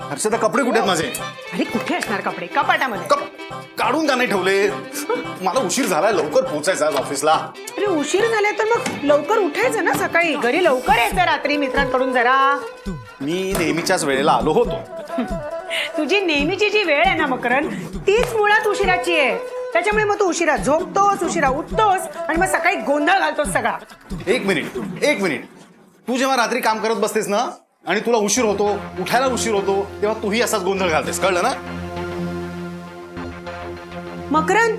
हर्षदा कपडे कुठे आहेत माझे? अरे कुठे असणार कपडे? कपाटामध्ये. काढून का नाही ठेवले? मला उशीर झालाय, लवकर पोहोचायचं आज ऑफिसला. अरे उशीर झाले तर मग लवकर उठायचं ना सकाळी. घरी लवकर यायचं रात्री मित्रांकडून जरा. मी नेहमीच्याच वेळेला आलो होतो. तुझी नेहमीची जी वेळ आहे ना मकरन, तीच मुळात उशिराची आहे. त्याच्यामुळे मग तू उशिरा झोपतोस, उशिरा उठतोस आणि मग सकाळी गोंधळ घालतोस सगळा. एक मिनिट. तू जेव्हा रात्री काम करत बसतेस ना आणि तुला उशीर होतो, उठायला उशीर होतो, तेव्हा तूही असाच गोंधळ घालतेस, कळलं ना? मकरन,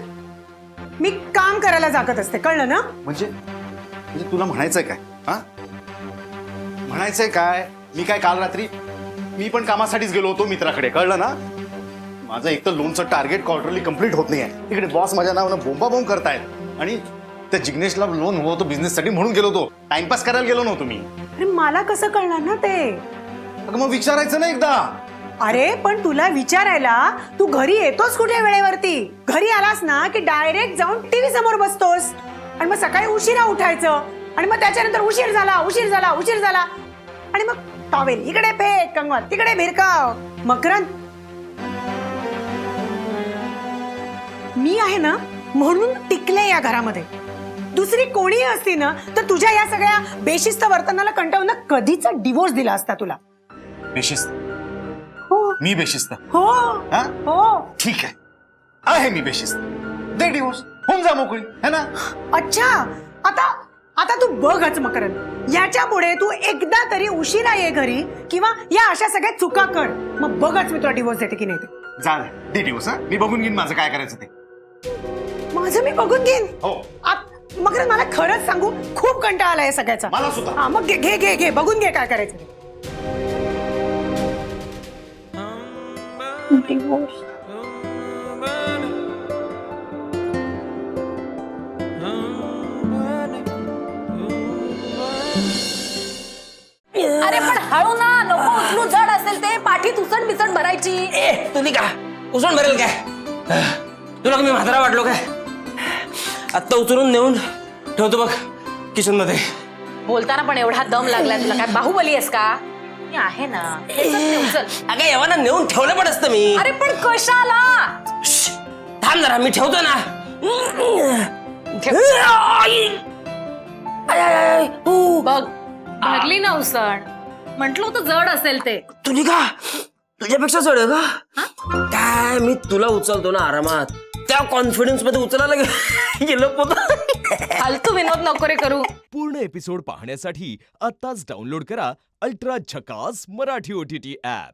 मी काम करायला जागत असते, कळलं ना? म्हणजे तुला म्हणायचंय काय? हा, म्हणायचंय काय? मी काय काल रात्री मी पण कामासाठीच गेलो होतो मित्राकडे, कळलं ना? माझं एक तर लोनचं टार्गेट क्वार्टरली कम्प्लीट होत नाहीये. तिकडे बॉस माझ्या नावानं बोंबाबोंब करतायत आणि त्या जिग्नेशला लोन हवं होतं बिझनेससाठी म्हणून गेलो होतो. टाइमपास करायला गेलो नव्हतो मी. अरे मला कसं कळणार ना ते? अगं मग विचारायचं ना एकदा. अरे पण तुला विचारायला तू घरी येतोस कुठे वेळेवरती? घरी आलास ना की डायरेक्ट जाऊन टीव्ही समोर बसतोस आणि मग सकाळी उशिरा उठायचं आणि मग त्याच्यानंतर उशीर झाला आणि मग टॉवेल इकडे फेक, कंगवा तिकडे भिरकाव. मकरन, मी आहे ना म्हणून टिकले या घरामध्ये. दुसरी कोणी असती ना तर तुझ्या या सगळ्या बेशिस्त वर्तनाला कंटाळून कधीच डिवोर्स दिला असता तुला. बेशिस्त? हो मी बेशिस्त? हो हा? हो. ठीक आहे मी बेशिस्त. दे डिवोर्स, होऊन जा मोकळी, है ना? अच्छा, आता तू बघच मकरन, याच्या पुढे तू एकदा तरी उशिरा ये घरी किंवा या अशा सगळ्या चुका कर, मग बघच मी तुला डिवोर्स देते की नाही ते. जा दे डिवोर्स. मी बघून घेईन माझं काय करायचं ते. माझं मी बघून घेईन. हो. मकरन, मला खरंच सांगू, खूप कंटाळा आलाय सगळ्याचा. मला सुद्धा. हा, मग घे बघून घे काय करायचं ते. डिवोर्स. अरे पण हळू ना, नको उचलू. जड असेल ते, पाठीत उसण बिचण भरायची. ए तुझी का उचलून भरेल काय? तुला मी म्हातारा वाटलो काय? आत्ता उचलून नेऊन ठेवतो बघ किचन मध्ये. बोलताना पण एवढा दम लागलाय तुला. काय बाहुबली आहेस का? मी आहे ना. उचल. अगं एव्हाना नेऊन ठेवलं पण असतं मी. अरे पण कशाला? श्श्श, थांब जरा, मी ठेवतो ना. बघ, भरली ना उसण. म्हंटल होतं जड असेल ते. तुझी का तुझ्यापेक्षा जड आहे का? काय मी तुला उचलतो ना आरामात, त्या कॉन्फिडन्स मध्ये उचलायला गेलो फालतू विनोद नको रे करू. पूर्ण एपिसोड पाहण्यासाठी आताच डाउनलोड करा अल्ट्रा झकास मराठी OTT ऍप.